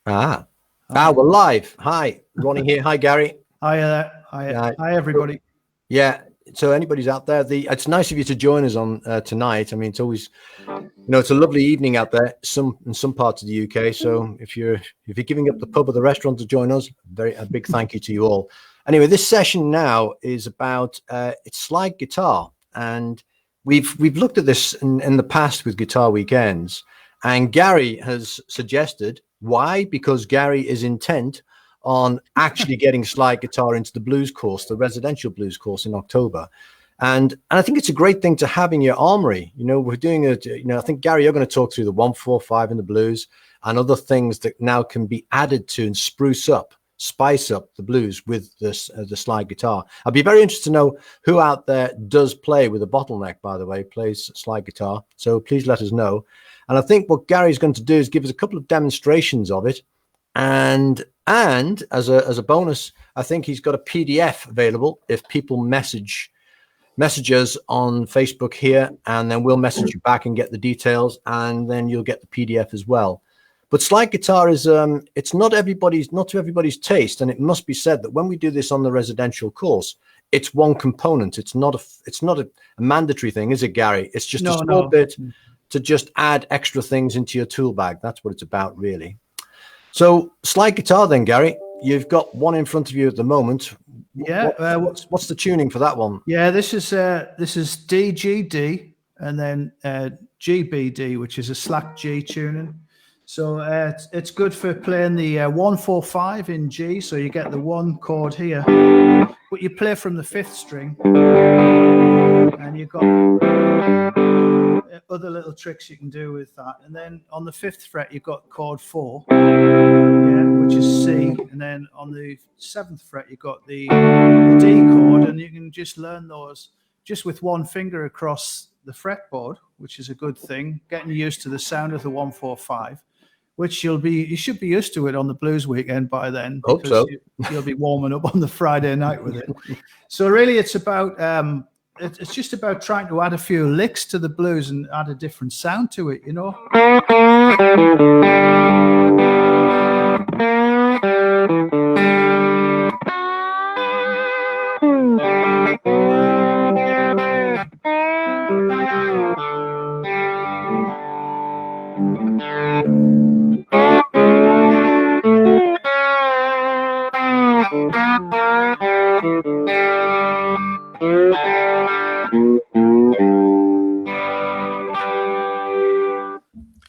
We're live. Hi, Ronnie here. Hi, Gary. Hi, everybody. Yeah. So anybody's out there, it's nice of you to join us on tonight. I mean, it's always, it's a lovely evening out there. In some parts of the UK. So if you're giving up the pub or the restaurant to join us, a big thank you to you all. Anyway, this session now is about it's slide guitar, and we've looked at this in the past with guitar weekends, and Gary has suggested why, because Gary is intent on actually getting slide guitar into the blues course, the residential blues course in October. And I think it's a great thing to have in your armory. We're doing it. I think, Gary, you're going to talk through the 145 in the blues and other things that now can be added to and spice up the blues with this the slide guitar. I'd be very interested to know who out there does play with a bottleneck, by the way, plays slide guitar. So please let us know. And I think what Gary's going to do is give us a couple of demonstrations of it. And as a bonus, I think he's got a PDF available if people message us on Facebook here, and then we'll message you back and get the details, and then you'll get the PDF as well. But slide guitar is it's not to everybody's taste, and it must be said that when we do this on the residential course, it's one component. It's not a mandatory thing, is it, Gary? It's just a small bit to just add extra things into your tool bag. That's what it's about, really. So slide guitar then, Gary, you've got one in front of you at the moment. Yeah. What's the tuning for that one? Yeah, this is DGD and then GBD, which is a slack G tuning. So it's good for playing the 145 in G. So you get the one chord here, but you play from the 5th string, and you've got other little tricks you can do with that. And then on the 5th fret, you've got chord 4, which is C. And then on the 7th fret, you've got the D chord, and you can just learn those just with one finger across the fretboard, which is a good thing. Getting used to the sound of the 145, which you should be used to it on the blues weekend by then. Hope so. You'll be warming up on the Friday night with it. So really, it's about it's just about trying to add a few licks to the blues and add a different sound to it,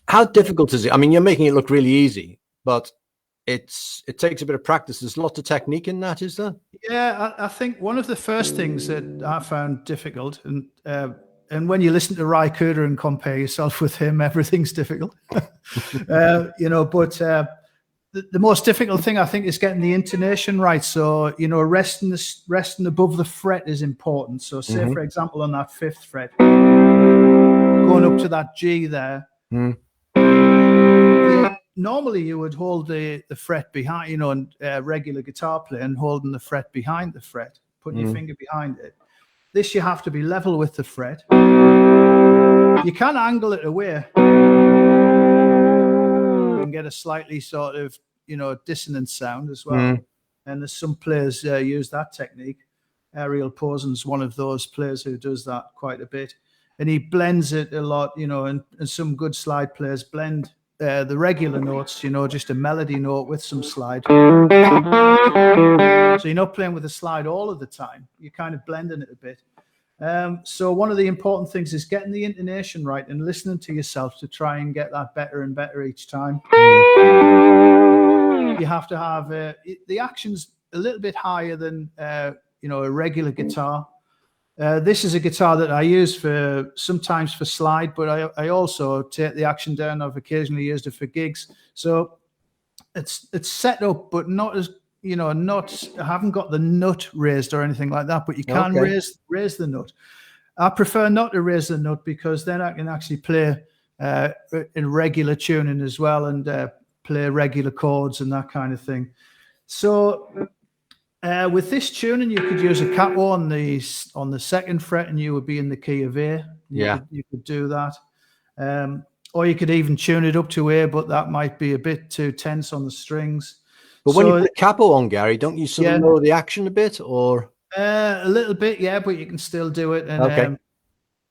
How difficult is it? I mean, you're making it look really easy, but it takes a bit of practice. There's lots of technique in that, is there? Yeah, I think one of the first things that I found difficult, and when you listen to Ry Cooder and compare yourself with him, everything's difficult. But the most difficult thing, I think, is getting the intonation right. So, resting above the fret is important. So say, for example, on that 5th fret, going up to that G there, normally you would hold the fret behind, in regular guitar playing, holding the fret behind the fret, putting your finger behind it. This, you have to be level with the fret. You can angle it away and get a slightly sort of, dissonant sound as well. And there's some players use that technique. Ariel Posen's one of those players who does that quite a bit. And he blends it a lot, and some good slide players blend the regular notes, just a melody note with some slide. So you're not playing with a slide all of the time. You're kind of blending it a bit. So one of the important things is getting the intonation right and listening to yourself to try and get that better and better each time. You have to have the action's a little bit higher than a regular guitar. This is a guitar that I use sometimes for slide, but I also take the action down. I've occasionally used it for gigs. So it's set up, but not as, I haven't got the nut raised or anything like that, but you can raise the nut. I prefer not to raise the nut because then I can actually play in regular tuning as well and play regular chords and that kind of thing. So with this tuning, you could use a capo on the 2nd fret, and you would be in the key of A. You could do that. or you could even tune it up to A, but that might be a bit too tense on the strings. But when you put a capo on, Gary, don't you sort of lower the action a bit, or a little bit? Yeah, but you can still do it. And okay.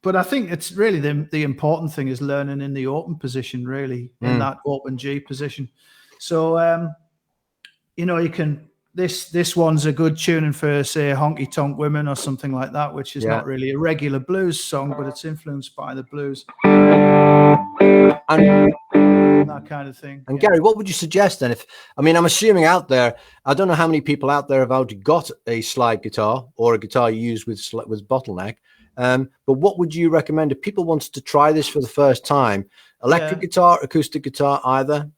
But I think it's really the important thing is learning in the open position, really, in that open G position. So you know, you can. This one's a good tuning for, say, Honky Tonk Women or something like that, which is not really a regular blues song, but it's influenced by the blues and that kind of thing. And Gary, what would you suggest then? I mean, I'm assuming out there, I don't know how many people out there have already got a slide guitar or a guitar you use with bottleneck. But what would you recommend if people wanted to try this for the first time? Electric guitar, acoustic guitar, either?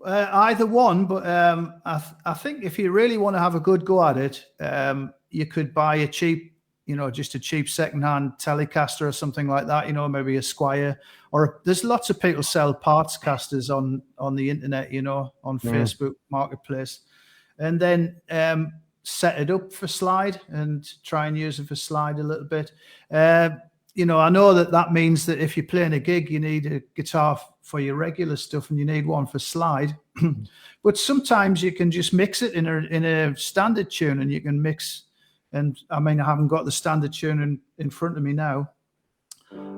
Either one, but I think if you really want to have a good go at it, you could buy a cheap, you know, just a cheap secondhand Telecaster or something like that, you know, maybe a Squire, or there's lots of people sell parts casters on the internet, you know, on Facebook Marketplace, and then set it up for slide and try and use it for slide a little bit. You know, I know that means that if you're playing a gig, you need a guitar for your regular stuff and you need one for slide. But sometimes you can just mix it in a standard tune, and you can mix. And I mean, I haven't got the standard tuning in front of me now,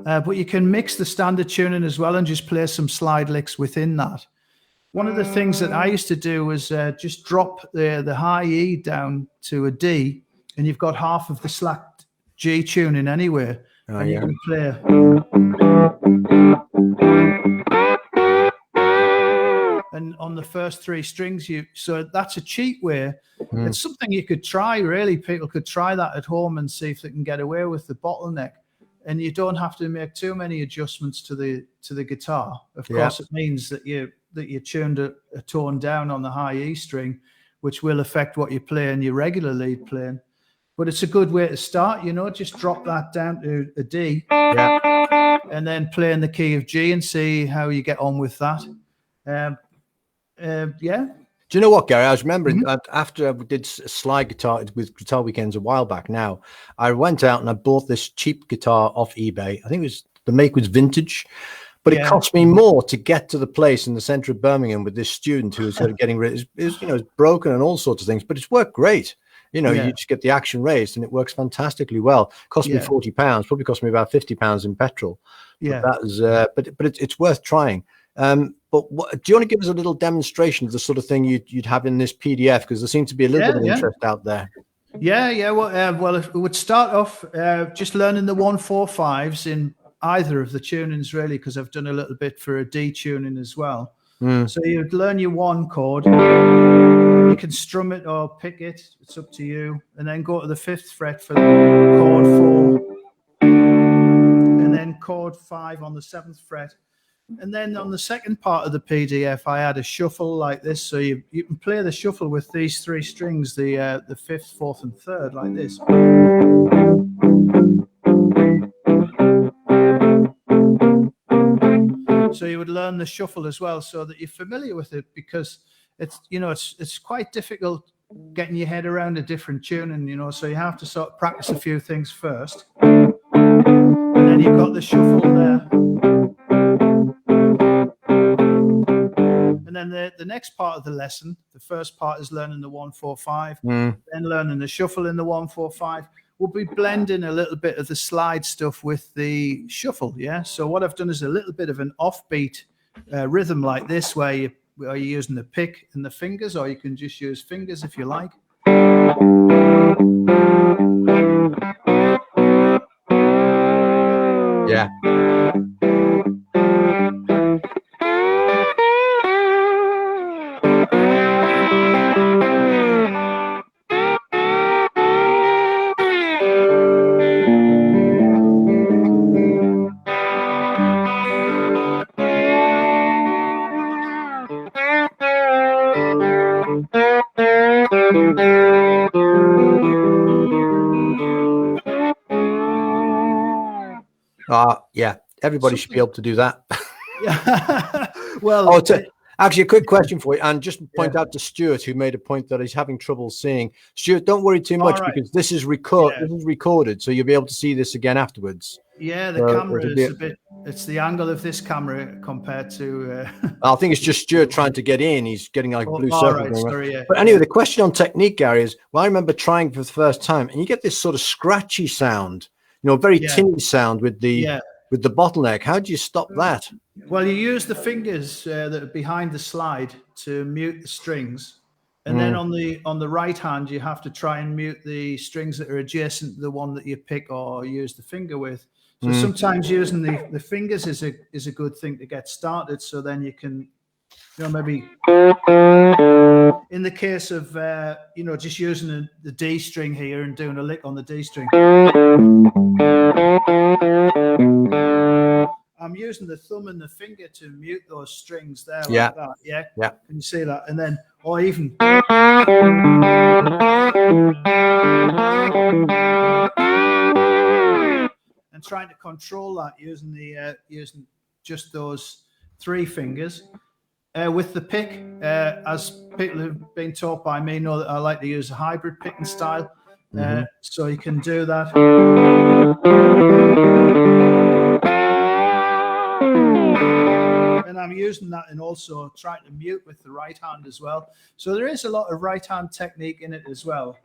but you can mix the standard tuning as well and just play some slide licks within that. One of the things that I used to do was just drop the high E down to a D, and you've got half of the slacked G tuning anyway. And you can play. And on the first three strings, so that's a cheap way. It's something you could try, really. People could try that at home and see if they can get away with the bottleneck. And you don't have to make too many adjustments to the guitar. Of course, it means that you tuned a tone down on the high E string, which will affect what you play in your regular lead playing. But it's a good way to start, you know, just drop that down to a D and then play in the key of G and see how you get on with that. Do you know what, Gary? I was remembering after I did slide guitar with Guitar Weekends a while back now, I went out and I bought this cheap guitar off eBay. I think the make was vintage, but it cost me more to get to the place in the center of Birmingham with this student who was sort of getting rid. It's broken and all sorts of things, but it's worked great. You know, you just get the action raised and it works fantastically well. Cost me £40, probably cost me about £50 in petrol. But that is, but it's worth trying. But do you want to give us a little demonstration of the sort of thing you'd have in this PDF? Because there seems to be a little bit of interest out there. Well, it would start off just learning the 1-4-5s in either of the tunings, really, because I've done a little bit for a D tuning as well. So you'd learn your 1 chord. You can strum it or pick it. It's up to you. And then go to the 5th fret for chord 4. And then chord 5 on the 7th fret. And then on the second part of the PDF, I had a shuffle like this. So you can play the shuffle with these 3 strings, the 5th, 4th, and 3rd, like this. So you would learn the shuffle as well, so that you're familiar with it, because it's quite difficult getting your head around a different tuning, you know. So you have to sort of practice a few things first, and then you've got the shuffle there. And then the next part of the lesson, the first part is learning the 1-4-5, then learning the shuffle in the 1-4-5. We'll be blending a little bit of the slide stuff with the shuffle, So what I've done is a little bit of an offbeat rhythm like this, where you're using the pick and the fingers, or you can just use fingers if you like. Yeah. Yeah, everybody should be able to do that. Well, Actually, a quick question for you, and just point out to Stuart, who made a point that he's having trouble seeing. Stuart, don't worry too much because this is recorded, so you'll be able to see this again afterwards. Yeah, the camera is a bit. It's the angle of this camera compared to. I think it's just Stuart trying to get in. He's getting like blue circle. Right, sorry, but anyway, the question on technique, Gary, is well, I remember trying for the first time, and you get this sort of scratchy sound, very tinny sound with the bottleneck. How do you stop that? Well, you use the fingers that are behind the slide to mute the strings. And then on the right hand, you have to try and mute the strings that are adjacent to the one that you pick or use the finger with. So sometimes using the fingers is a good thing to get started. So then you can, maybe in the case of just using the D string here and doing a lick on the D string. I'm using the thumb and the finger to mute those strings there like that. Yeah. Can you see that? And then, or even. And trying to control that using using just those 3 fingers. With the pick, as people who've been taught by me know that I like to use a hybrid picking style. So you can do that. And I'm using that and also trying to mute with the right hand as well. So there is a lot of right hand technique in it as well.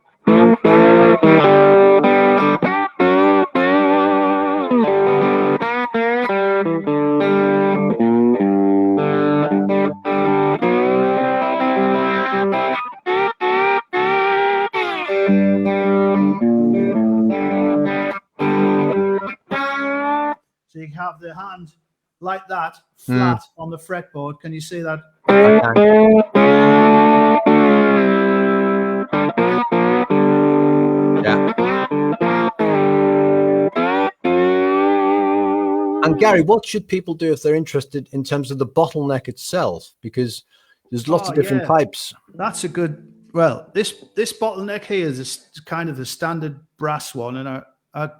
So you have the hand like that, flat on the fretboard. Can you see that? Yeah. And Gary, what should people do if they're interested in terms of the bottleneck itself? Because there's lots of different types. That's a good. Well, this bottleneck here is kind of the standard brass one, and I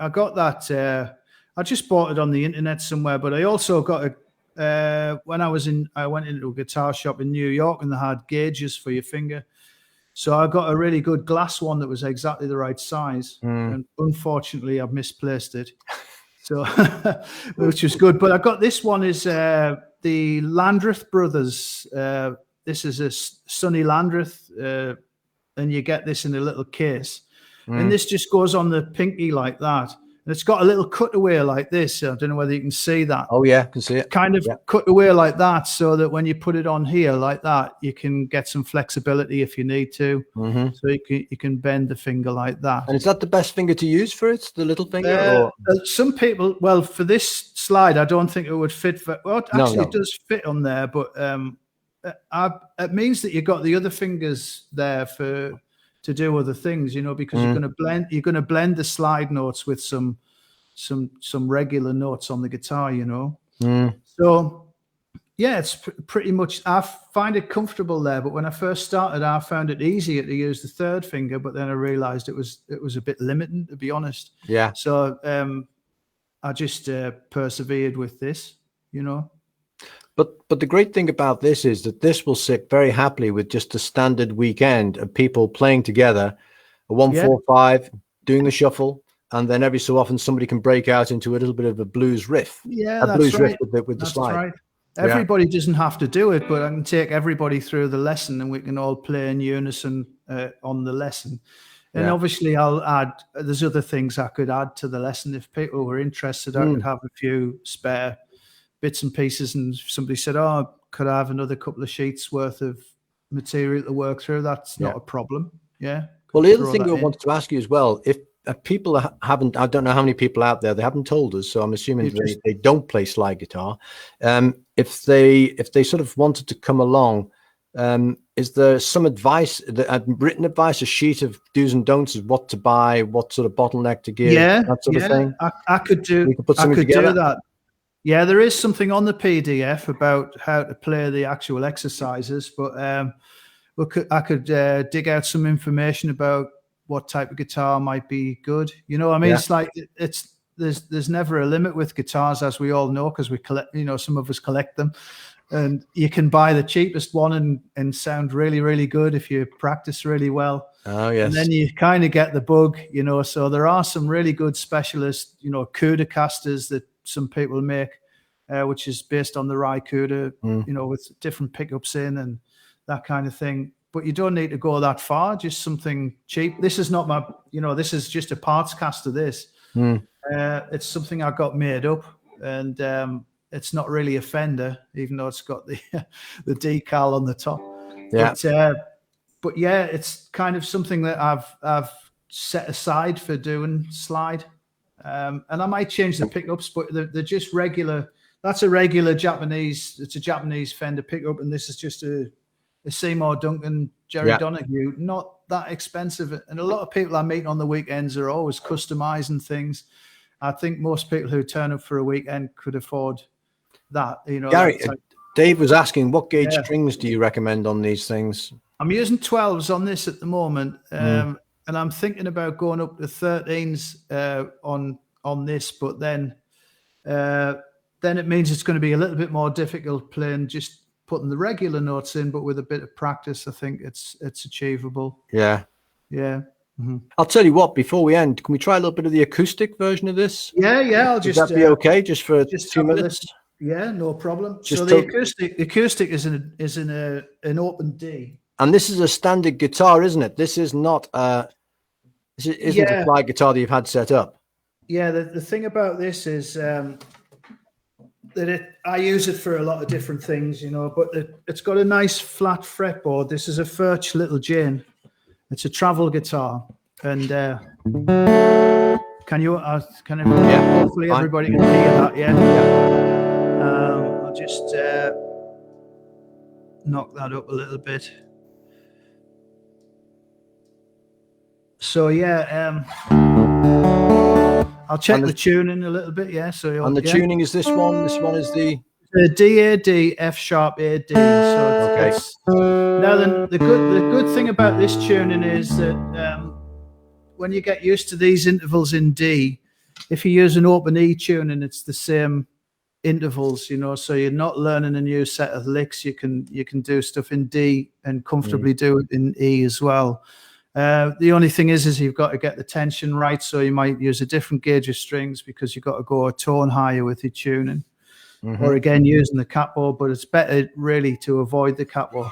got that. I just bought it on the internet somewhere, but I also got a when I went into a guitar shop in New York, and they had gauges for your finger. So I got a really good glass one that was exactly the right size, and unfortunately I've misplaced it. So, which was good. But I got this one is the Landreth Brothers. This is a Sonny Landreth, and you get this in a little case. And this just goes on the pinky like that. And it's got a little cutaway like this. I don't know whether you can see that. Oh, yeah, I can see it. Kind of cut away like that so that when you put it on here like that, you can get some flexibility if you need to. So you can bend the finger like that. And is that the best finger to use for it, the little finger? Some people, well, for this slide, I don't think it would fit. Well, actually, it does fit on there, but it means that you've got the other fingers there to do other things, because you're going to blend the slide notes with some regular notes on the guitar, So yeah, it's pretty much, I find it comfortable there. But when I first started, I found it easier to use the 3rd finger, but then I realized it was a bit limiting, to be honest. Yeah. So I just persevered with this, But the great thing about this is that this will sit very happily with just a standard weekend of people playing together, a 1-4-5, doing the shuffle, and then every so often somebody can break out into a little bit of a blues riff. Yeah, that's right. Riff with the slide. Right. Everybody doesn't have to do it, but I can take everybody through the lesson, and we can all play in unison on the lesson. And obviously, I'll add. There's other things I could add to the lesson if people were interested. I could have a few spare bits and pieces, and somebody said, "Oh, could I have another couple of sheets worth of material to work through?" That's not a problem. Yeah. Well, the other thing I wanted to ask you as well, if people haven't, I don't know how many people out there, they haven't told us, so I'm assuming they don't play slide guitar. If they sort of wanted to come along, is there some advice, written advice, a sheet of do's and don'ts of what to buy, what sort of bottleneck to give, that sort of thing? I could do. We could put something I could together. do that. Yeah, there is something on the PDF about how to play the actual exercises, but I could dig out some information about what type of guitar might be good. It's like there's never a limit with guitars, as we all know, because we collect. Some of us collect them. And you can buy the cheapest one and sound really, really good if you practice really well. Oh, yes. And then you kind of get the bug, you know. So there are some really good specialist, you know, CUDA casters that some people make, which is based on the Rye CUDA, you know, with different pickups in and that kind of thing. But you don't need to go that far, just something cheap. This is not my, you know, this is just a parts caster, this. It's something I got made up, and it's not really a Fender, even though it's got the the decal on the top. Yeah. But yeah, it's kind of something that I've set aside for doing slide, and I might change the pickups, but they're just regular. That's a regular Japanese. It's a Japanese Fender pickup, and this is just a Seymour Duncan Jerry Donahue. Not that expensive, and a lot of people I meet on the weekends are always customizing things. I think most people who turn up for a weekend could afford that. You know, Gary, Dave was asking, what gauge strings do you recommend on these things? I'm using 12s on this at the moment, and I'm thinking about going up to 13s on this, but then it means it's going to be a little bit more difficult playing just putting the regular notes in, but with a bit of practice, I think it's achievable. Yeah. I'll tell you what, before we end, can we try a little bit of the acoustic version of this? Yeah. I'll Would that be okay, just for 2 minutes? Yeah, no problem. So the acoustic is in an open D. And this is a standard guitar, isn't it? This is not this isn't a slide guitar that you've had set up. Yeah, the thing about this is that I use it for a lot of different things, you know, but it's got a nice flat fretboard. This is a Furch Little Jane. It's a travel guitar, and hopefully everybody can hear that. I'll just knock that up a little bit. So I'll check the tuning a little bit. Yeah. So and the tuning is this one. This one is the D A D F sharp A D. So it's now then the good thing about this tuning is that when you get used to these intervals in D, if you use an open E tuning, it's the same intervals, you know. So you're not learning a new set of licks. You can do stuff in D and comfortably do it in E as well. The only thing is you've got to get the tension right. So you might use a different gauge of strings because you've got to go a tone higher with your tuning. Or again, using the catboard, but it's better really to avoid the catboard.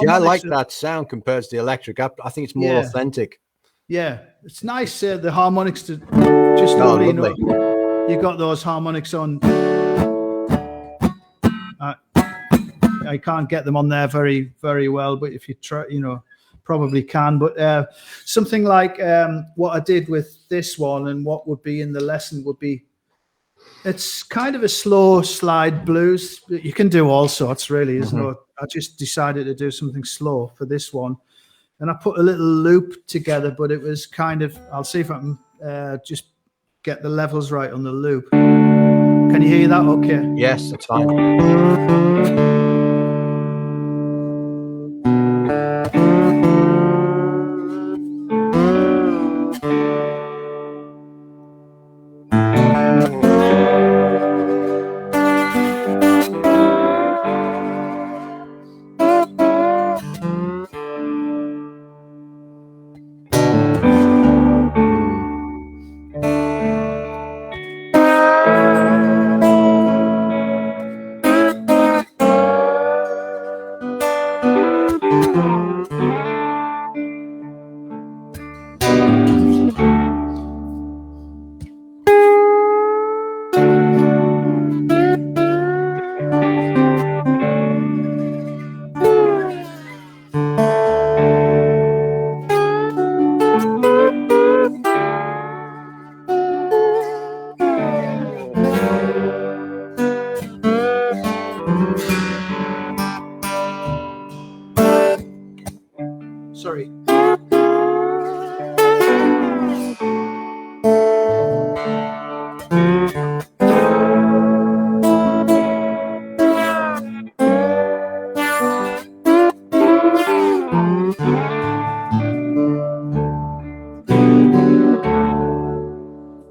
I like that sound compared to the electric. I think it's more authentic. Yeah, it's nice. The harmonics to just lovely. You know, you got those harmonics on. I can't get them on there very, very well, but if you try, you know, probably can. But something like what I did with this one and what would be in the lesson would be, it's kind of a slow slide blues. You can do all sorts, really. There's no. I just decided to do something slow for this one, and I put a little loop together. But it was kind of. I'll see if I can just get the levels right on the loop. Can you hear that? Okay. Yes, that's fine. Sorry.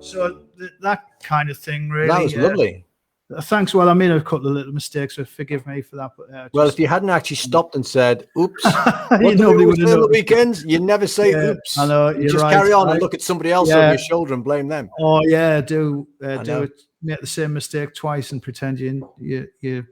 So that kind of thing, really. That was lovely. Thanks. Well, I made a couple of little mistakes, so forgive me for that. But Well, if you hadn't actually stopped and said, oops, what do nobody we would do on the weekends? You never say oops. I know, You you're just right. carry on and look at somebody else over Yeah. your shoulder and blame them. Oh yeah, do know. it. Make the same mistake twice and pretend you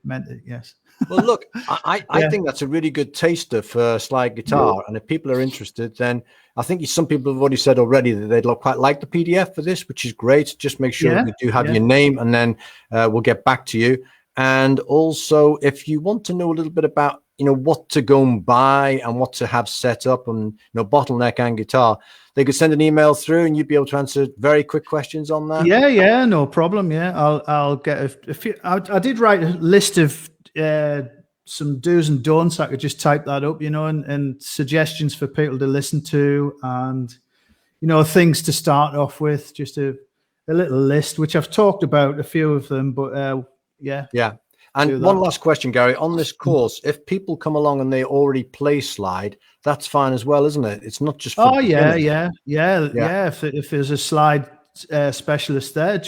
meant it. Yes. Well, look, I think that's a really good taster for slide guitar. And if people are interested, then I think some people have already said already that they'd quite like the PDF for this, which is great. Just make sure we do have your name, and then we'll get back to you. And also, if you want to know a little bit about, what to go and buy and what to have set up, and, bottleneck and guitar, they could send an email through and you'd be able to answer very quick questions on that. Yeah, no problem. Yeah, I'll get a few. I did write a list of some do's and don'ts. I could just type that up, and suggestions for people to listen to, and things to start off with. Just a little list, which I've talked about a few of them, but yeah. And one last question, Gary, on this course, if people come along and they already play slide, that's fine as well, isn't it? It's not just for beginners. Yeah. If there's a slide specialist there,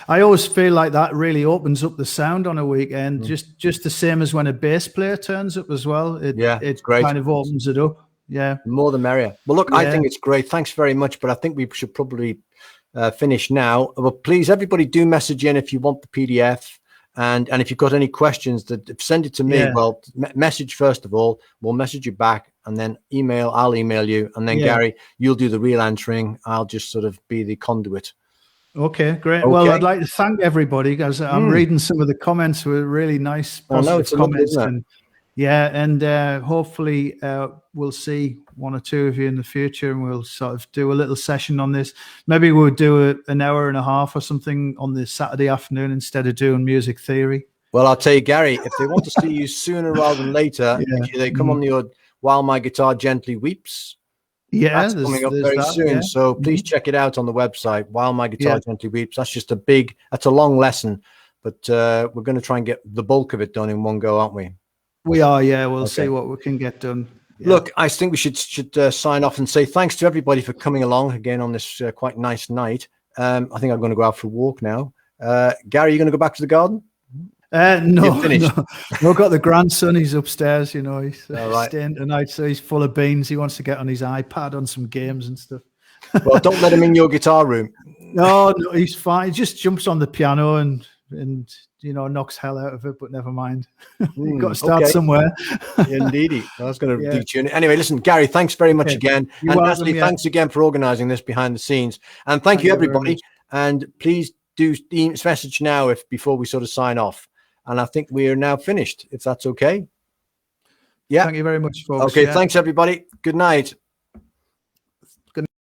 I always feel like that really opens up the sound on a weekend, just the same as when a bass player turns up as well. It's great. Kind of opens it up. Yeah, the more the merrier. Well, look, I think it's great. Thanks very much, but I think we should probably finish now. But please, everybody, do message in if you want the PDF. And if you've got any questions, send it to me. Well, message first of all. We'll message you back, and then I'll email you, and then Gary, you'll do the real answering. I'll just sort of be the conduit. Okay, great. Okay. Well, I'd like to thank everybody, because I'm reading some of the comments were really nice, positive comments. And hopefully we'll see one or two of you in the future, and we'll sort of do a little session on this. Maybe we'll do an hour and a half or something on this Saturday afternoon instead of doing music theory. Well, I'll tell you, Gary, if they want to see you sooner rather than later, if they come on the While My Guitar Gently Weeps. That's coming up very soon. So please check it out on the website, While My Guitar Gently Weeps. That's just that's a long lesson, but we're going to try and get the bulk of it done in one go, aren't we? We are, We'll see what we can get done. Look, I think we should sign off and say thanks to everybody for coming along again on this quite nice night. I think I'm going to go out for a walk now. Gary, you going to go back to the garden? No. I've got the grandson. He's upstairs. He's staying tonight, so he's full of beans. He wants to get on his iPad on some games and stuff. Well, don't let him in your guitar room. No, he's fine. He just jumps on the piano and knocks hell out of it, but never mind. You've got to start somewhere. Indeedy. I was going to detune it. Anyway, listen, Gary, thanks very much again. And Natalie, thanks again for organizing this behind the scenes. And thank you, everybody. And please do message now before we sort of sign off. And I think we are now finished, if that's okay. Yeah. Thank you very much, folks. Okay, thanks, everybody. Good night.